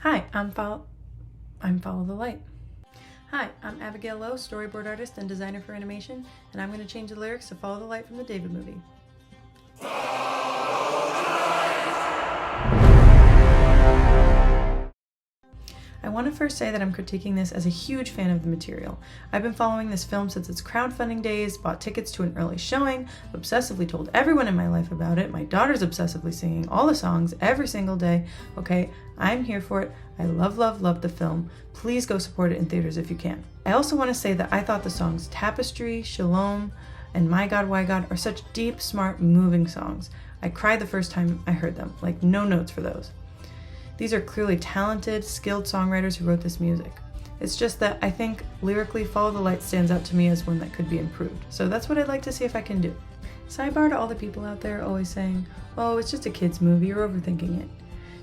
Hi, I'm Follow the Light. Hi, I'm Abigail Lowe, storyboard artist and designer for animation, and I'm going to change the lyrics to Follow the Light from the David movie. I want to first say that I'm critiquing this as a huge fan of the material. I've been following this film since its crowdfunding days, bought tickets to an early showing, obsessively told everyone in my life about it, my daughter's obsessively singing all the songs every single day. Okay, I'm here for it. I love the film. Please go support it in theaters if you can. I also want to say that I thought the songs Tapestry, Shalom, and My God, Why God are such deep, smart, moving songs. I cried the first time I heard them, like no notes for those. These are clearly talented, skilled songwriters who wrote this music. It's just that I think lyrically Follow the Light stands out to me as one that could be improved. So that's what I'd like to see if I can do. Sidebar to all the people out there always saying, oh, it's just a kid's movie, you're overthinking it.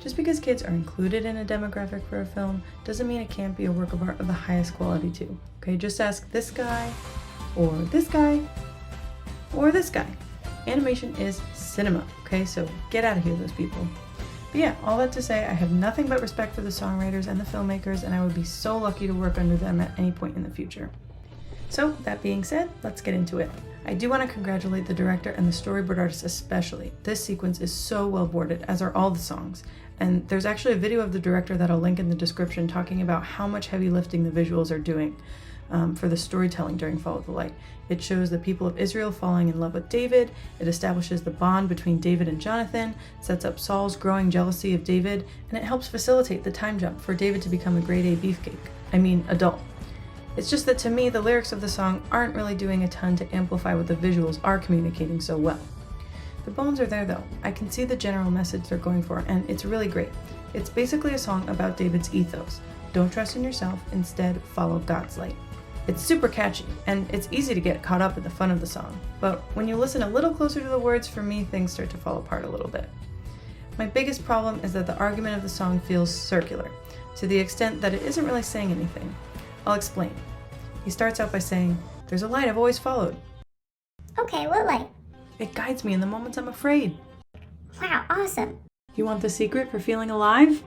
Just because kids are included in a demographic for a film doesn't mean it can't be a work of art of the highest quality too. Okay, just ask this guy, or this guy, or this guy. Animation is cinema, okay? So get out of here, those people. But yeah, all that to say, I have nothing but respect for the songwriters and the filmmakers, and I would be so lucky to work under them at any point in the future. So, that being said, let's get into it. I do want to congratulate the director and the storyboard artist especially. This sequence is so well boarded, as are all the songs. And there's actually a video of the director that I'll link in the description talking about how much heavy lifting the visuals are doing for the storytelling during Follow the Light. It shows the people of Israel falling in love with David, it establishes the bond between David and Jonathan, sets up Saul's growing jealousy of David, and it helps facilitate the time jump for David to become a grade A adult. It's just that to me, the lyrics of the song aren't really doing a ton to amplify what the visuals are communicating so well. The bones are there though. I can see the general message they're going for, and it's really great. It's basically a song about David's ethos. Don't trust in yourself, instead follow God's light. It's super catchy, and it's easy to get caught up in the fun of the song, but when you listen a little closer to the words, for me, things start to fall apart a little bit. My biggest problem is that the argument of the song feels circular, to the extent that it isn't really saying anything. I'll explain. He starts out by saying, "There's a light I've always followed. Okay, what light? It guides me in the moments I'm afraid." Wow, awesome. You want the secret for feeling alive?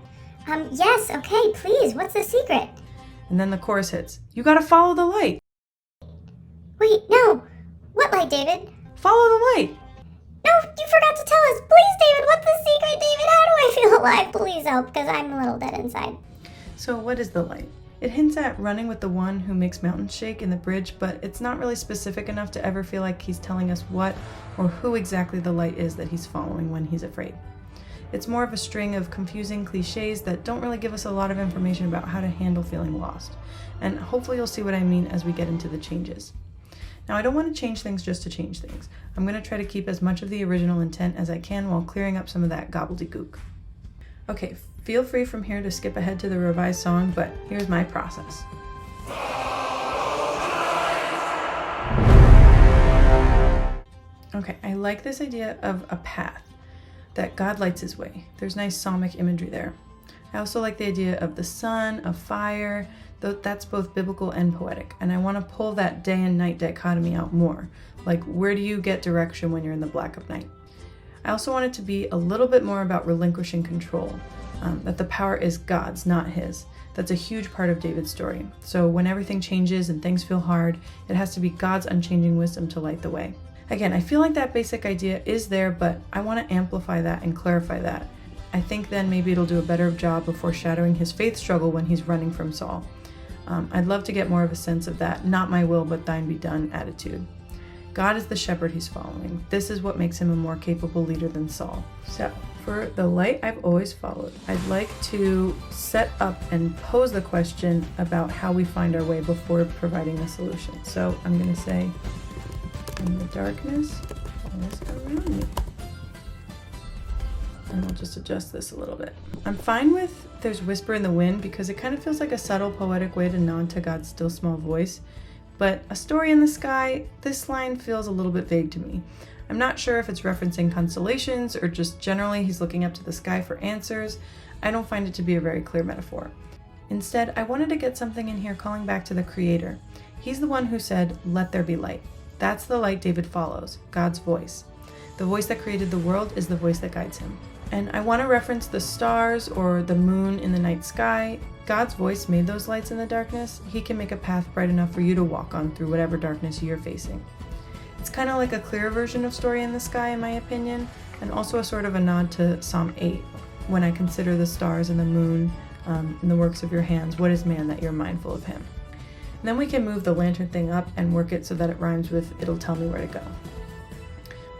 Yes, okay, please, what's the secret? And then the chorus hits. You gotta follow the light. Wait, no. What light, David? Follow the light. No, you forgot to tell us. Please, David, what's the secret, David? How do I feel alive? Please help, because I'm a little dead inside. So what is the light? It hints at running with the one who makes mountains shake in the bridge, but it's not really specific enough to ever feel like he's telling us what or who exactly the light is that he's following when he's afraid. It's more of a string of confusing cliches that don't really give us a lot of information about how to handle feeling lost. And hopefully you'll see what I mean as we get into the changes. Now, I don't want to change things just to change things. I'm going to try to keep as much of the original intent as I can while clearing up some of that gobbledygook. Okay, feel free from here to skip ahead to the revised song, but here's my process. Okay, I like this idea of a path, that God lights his way. There's nice psalmic imagery there. I also like the idea of the sun, of fire, though that's both biblical and poetic, and I want to pull that day and night dichotomy out more, like where do you get direction when you're in the black of night? I also want it to be a little bit more about relinquishing control, that the power is God's, not his. That's a huge part of David's story. So when everything changes and things feel hard, it has to be God's unchanging wisdom to light the way. Again, I feel like that basic idea is there, but I want to amplify that and clarify that. I think then maybe it'll do a better job of foreshadowing his faith struggle when he's running from Saul. I'd love to get more of a sense of that not my will but thine be done attitude. God is the shepherd he's following. This is what makes him a more capable leader than Saul. So, for the light I've always followed, I'd like to set up and pose the question about how we find our way before providing a solution. So I'm going to say, in the darkness, always around me. And I'll just adjust this a little bit. I'm fine with there's whisper in the wind because it kind of feels like a subtle poetic way to nod to God's still small voice. But a story in the sky, this line feels a little bit vague to me. I'm not sure if it's referencing constellations or just generally he's looking up to the sky for answers. I don't find it to be a very clear metaphor. Instead, I wanted to get something in here calling back to the Creator. He's the one who said, "Let there be light." That's the light David follows, God's voice. The voice that created the world is the voice that guides him. And I want to reference the stars or the moon in the night sky. God's voice made those lights in the darkness. He can make a path bright enough for you to walk on through whatever darkness you're facing. It's kind of like a clearer version of Story in the Sky, in my opinion, and also a sort of a nod to Psalm 8. When I consider the stars and the moon and the works of your hands, what is man that you're mindful of him? And then we can move the lantern thing up and work it so that it rhymes with it'll tell me where to go.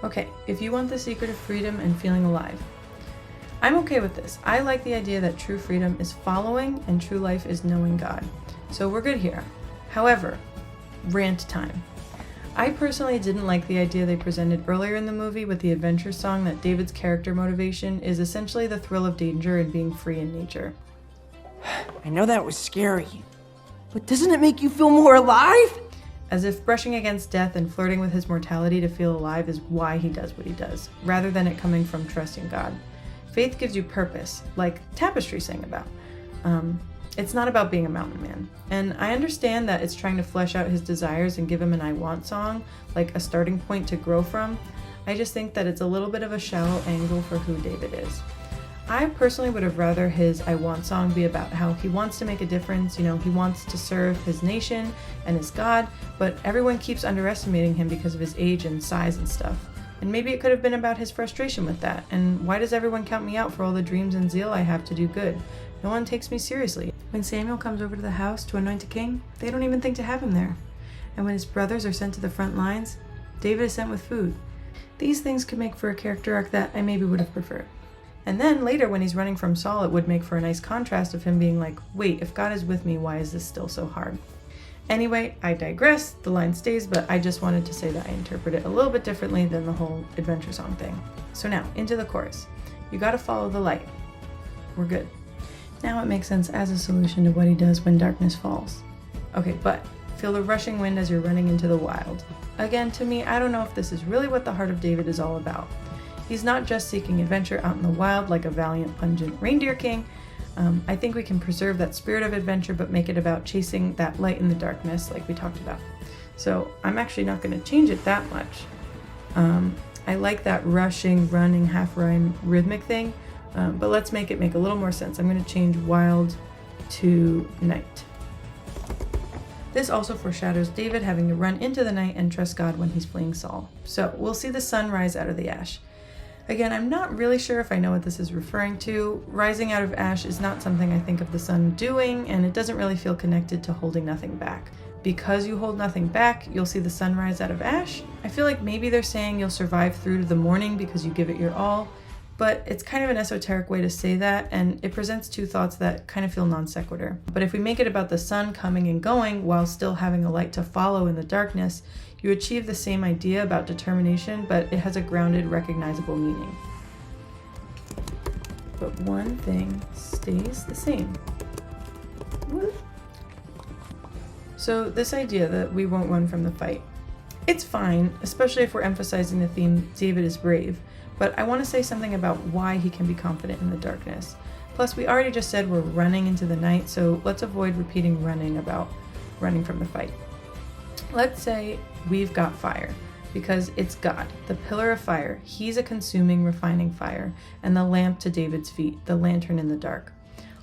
Okay, if you want the secret of freedom and feeling alive, I'm okay with this. I like the idea that true freedom is following and true life is knowing God. So we're good here. However, rant time. I personally didn't like the idea they presented earlier in the movie with the adventure song that David's character motivation is essentially the thrill of danger and being free in nature. I know that was scary, but doesn't it make you feel more alive? As if brushing against death and flirting with his mortality to feel alive is why he does what he does, rather than it coming from trusting God. Faith gives you purpose, like Tapestry sang about. It's not about being a mountain man. And I understand that it's trying to flesh out his desires and give him an I want song, like a starting point to grow from. I just think that it's a little bit of a shallow angle for who David is. I personally would have rather his I want song be about how he wants to make a difference, he wants to serve his nation and his God, but everyone keeps underestimating him because of his age and size and stuff. And maybe it could have been about his frustration with that, and why does everyone count me out for all the dreams and zeal I have to do good? No one takes me seriously. When Samuel comes over to the house to anoint a king, they don't even think to have him there. And when his brothers are sent to the front lines, David is sent with food. These things could make for a character arc that I maybe would have preferred. And then later when he's running from Saul, it would make for a nice contrast of him being like, wait, if God is with me, why is this still so hard? Anyway, I digress, the line stays, but I just wanted to say that I interpret it a little bit differently than the whole adventure song thing. So now, into the chorus. You gotta follow the light. We're good. Now it makes sense as a solution to what he does when darkness falls. Okay, but feel the rushing wind as you're running into the wild. Again, to me, I don't know if this is really what the heart of David is all about. He's not just seeking adventure out in the wild like a valiant, pungent reindeer king. I think we can preserve that spirit of adventure but make it about chasing that light in the darkness like we talked about. So I'm actually not going to change it that much. I like that rushing, running, half rhyme rhythmic thing, but let's make it make a little more sense. I'm going to change wild to night. This also foreshadows David having to run into the night and trust God when he's fleeing Saul. So we'll see the sun rise out of the ash. Again, I'm not really sure if I know what this is referring to. Rising out of ash is not something I think of the sun doing, and it doesn't really feel connected to holding nothing back. Because you hold nothing back, you'll see the sun rise out of ash. I feel like maybe they're saying you'll survive through to the morning because you give it your all, but it's kind of an esoteric way to say that, and it presents two thoughts that kind of feel non sequitur. But if we make it about the sun coming and going while still having a light to follow in the darkness, you achieve the same idea about determination, but it has a grounded, recognizable meaning. But one thing stays the same. Woo. So this idea that we won't run from the fight, it's fine, especially if we're emphasizing the theme David is brave, but I want to say something about why he can be confident in the darkness. Plus, we already just said we're running into the night, so let's avoid repeating running about running from the fight. Let's say we've got fire, because it's God, the pillar of fire. He's a consuming, refining fire, and the lamp to David's feet, the lantern in the dark.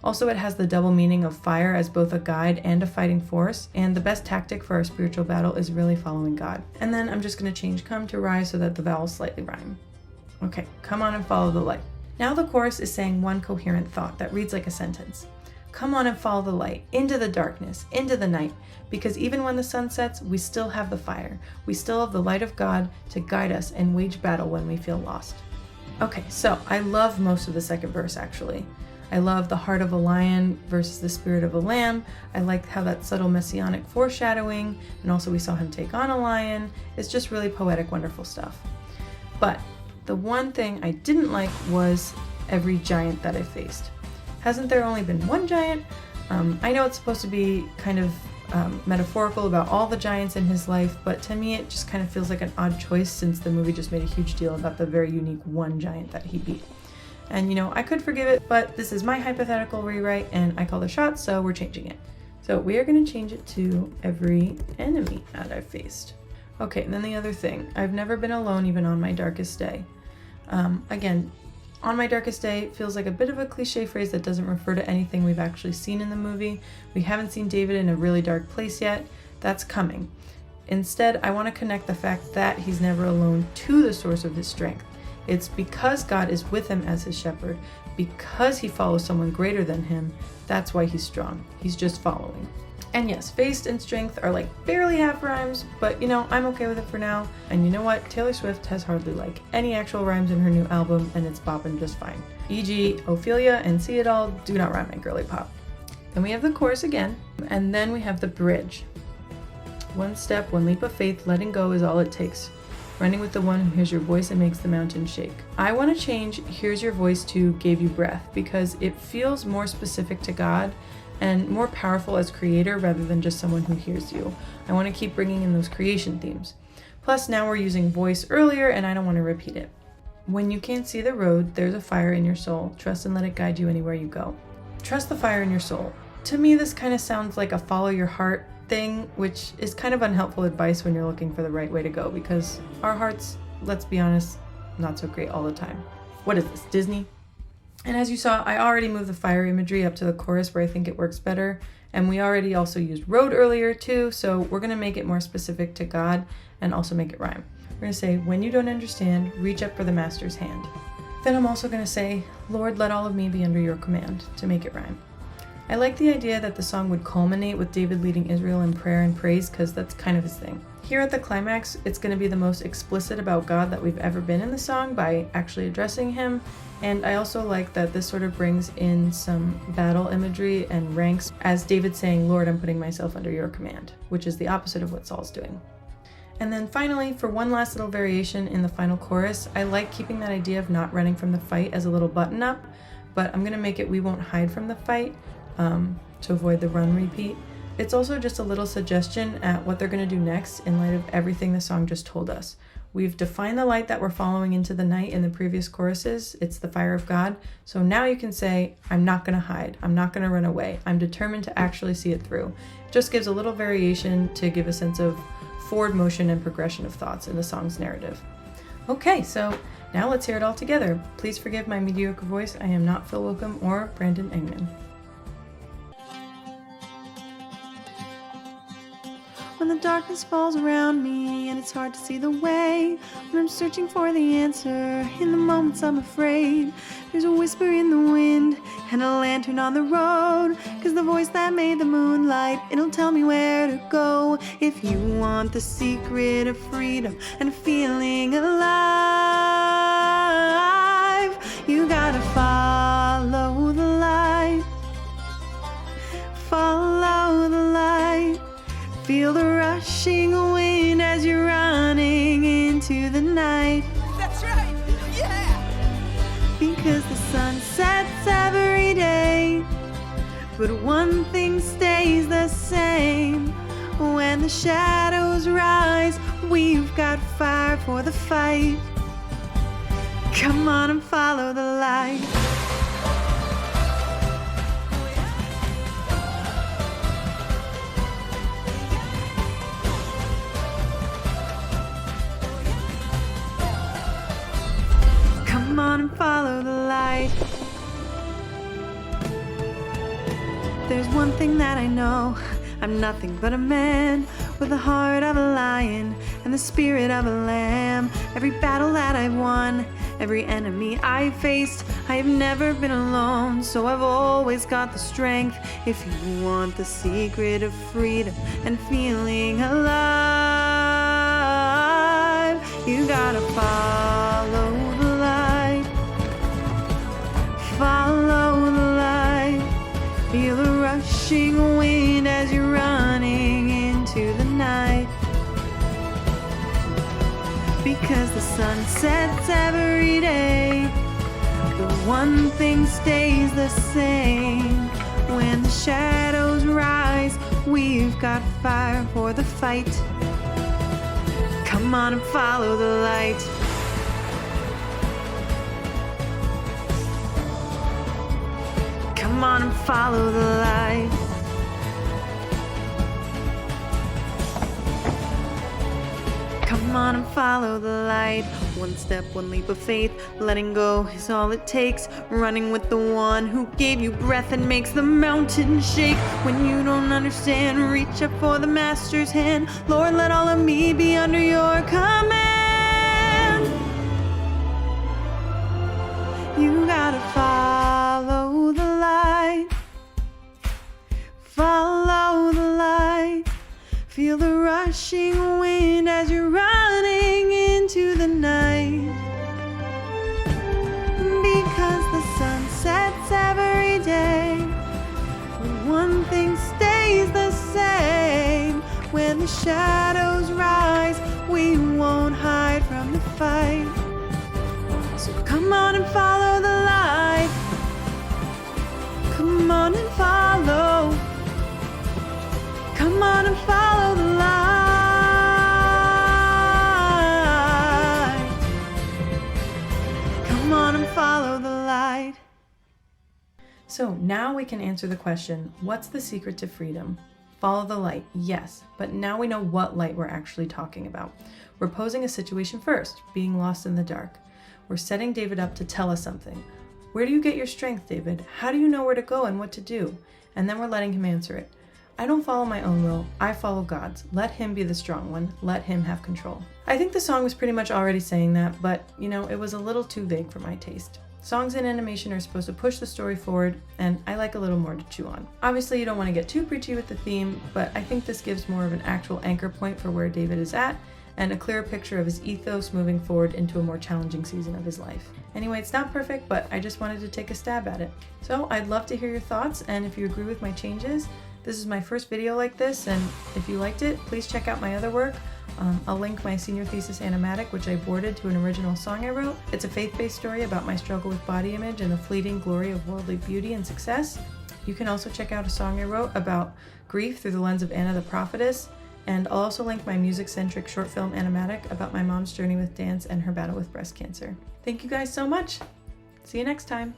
Also, it has the double meaning of fire as both a guide and a fighting force, and the best tactic for our spiritual battle is really following God. And then I'm just going to change come to rise so that the vowels slightly rhyme. Okay, come on and follow the light. Now the chorus is saying one coherent thought that reads like a sentence. Come on and follow the light, into the darkness, into the night, because even when the sun sets, we still have the fire. We still have the light of God to guide us and wage battle when we feel lost. Okay, so I love most of the second verse actually. I love the heart of a lion versus the spirit of a lamb. I like how that subtle messianic foreshadowing, and also we saw him take on a lion. It's just really poetic, wonderful stuff. But the one thing I didn't like was every giant that I faced. Hasn't there only been one giant? I know it's supposed to be kind of metaphorical about all the giants in his life, but to me it just kind of feels like an odd choice since the movie just made a huge deal about the very unique one giant that he beat. And I could forgive it, but this is my hypothetical rewrite and I call the shots, so we're changing it. So we are going to change it to every enemy that I've faced. Okay, and then the other thing, I've never been alone even on my darkest day. Again, On my darkest day feels like a bit of a cliche phrase that doesn't refer to anything we've actually seen in the movie. We haven't seen David in a really dark place yet. That's coming. Instead, I want to connect the fact that he's never alone to the source of his strength. It's because God is with him as his shepherd, because he follows someone greater than him, that's why he's strong. He's just following. And yes, faced and strength are like barely half rhymes, but I'm okay with it for now. And you know what? Taylor Swift has hardly like any actual rhymes in her new album, and it's bopping just fine. E.g., Ophelia and See It All do not rhyme in girly pop. Then we have the chorus again, and then we have the bridge. One step, one leap of faith, letting go is all it takes. Running with the one who hears your voice and makes the mountain shake. I want to change here's your voice to gave you breath because it feels more specific to God and more powerful as creator rather than just someone who hears you. I want to keep bringing in those creation themes. Plus now we're using voice earlier and I don't want to repeat it. When you can't see the road, there's a fire in your soul. Trust and let it guide you anywhere you go. Trust the fire in your soul. To me, this kind of sounds like a follow your heart thing, which is kind of unhelpful advice when you're looking for the right way to go because our hearts, let's be honest, not so great all the time. What is this, Disney? And as you saw, I already moved the fire imagery up to the chorus where I think it works better, and we already also used road earlier too, so we're going to make it more specific to God and also make it rhyme. We're going to say, when you don't understand, reach up for the master's hand. Then I'm also going to say, Lord, let all of me be under your command, to make it rhyme. I like the idea that the song would culminate with David leading Israel in prayer and praise because that's kind of his thing. Here at the climax, it's going to be the most explicit about God that we've ever been in the song by actually addressing him, and I also like that this sort of brings in some battle imagery and ranks as David saying, Lord, I'm putting myself under your command, which is the opposite of what Saul's doing. And then finally, for one last little variation in the final chorus, I like keeping that idea of not running from the fight as a little button up, but I'm going to make it we won't hide from the fight, to avoid the run repeat. It's also just a little suggestion at what they're going to do next in light of everything the song just told us. We've defined the light that we're following into the night in the previous choruses. It's the fire of God. So now you can say, I'm not going to hide. I'm not going to run away. I'm determined to actually see it through. It just gives a little variation to give a sense of forward motion and progression of thoughts in the song's narrative. Okay, so now let's hear it all together. Please forgive my mediocre voice. I am not Phil Wickham or Brandon Engman. When the darkness falls around me and it's hard to see the way, when I'm searching for the answer in the moments I'm afraid, there's a whisper in the wind and a lantern on the road, 'cause the voice that made the moonlight, it'll tell me where to go. If you want the secret of freedom and feeling alive, you gotta follow the light. Follow the light. Feel the rushing wind as you're running into the night. That's right, yeah! Because the sun sets every day, but one thing stays the same. When the shadows rise, we've got fire for the fight. Come on and follow the light. Come on and follow the light. There's one thing that I know, I'm nothing but a man with the heart of a lion and the spirit of a lamb. Every battle that I've won, every enemy I've faced, I have never been alone, so I've always got the strength. If you want the secret of freedom and feeling alive, you gotta follow the light. Follow the light. Feel the rushing wind as you're running into the night. Because the sun sets every day, the one thing stays the same. When the shadows rise, we've got fire for the fight. Come on and follow the light. Come on and follow the light. Come on and follow the light. One step, one leap of faith. Letting go is all it takes. Running with the one who gave you breath and makes the mountain shake. When you don't understand, reach up for the master's hand. Lord, let all of me be under your command. You gotta follow the light. Follow the light. Feel the rushing wind as you're running into the night. Because the sun sets every day, but one thing stays the same. When the shadows rise, we won't hide from the fight. So come on and follow the light. Come on and follow. Come on and follow the light. Come on and follow the light. So now we can answer the question, what's the secret to freedom? Follow the light, yes, but now we know what light we're actually talking about. We're posing a situation first, being lost in the dark. We're setting David up to tell us something. Where do you get your strength, David? How do you know where to go and what to do? And then we're letting him answer it. I don't follow my own will, I follow God's. Let him be the strong one, let him have control. I think the song was pretty much already saying that, but it was a little too vague for my taste. Songs in animation are supposed to push the story forward, and I like a little more to chew on. Obviously, you don't want to get too preachy with the theme, but I think this gives more of an actual anchor point for where David is at, and a clearer picture of his ethos moving forward into a more challenging season of his life. Anyway, it's not perfect, but I just wanted to take a stab at it. So I'd love to hear your thoughts, and if you agree with my changes. This is my first video like this, and if you liked it, please check out my other work. I'll link my senior thesis animatic, which I boarded to an original song I wrote. It's a faith-based story about my struggle with body image and the fleeting glory of worldly beauty and success. You can also check out a song I wrote about grief through the lens of Anna the Prophetess, and I'll also link my music-centric short film animatic about my mom's journey with dance and her battle with breast cancer. Thank you guys so much. See you next time.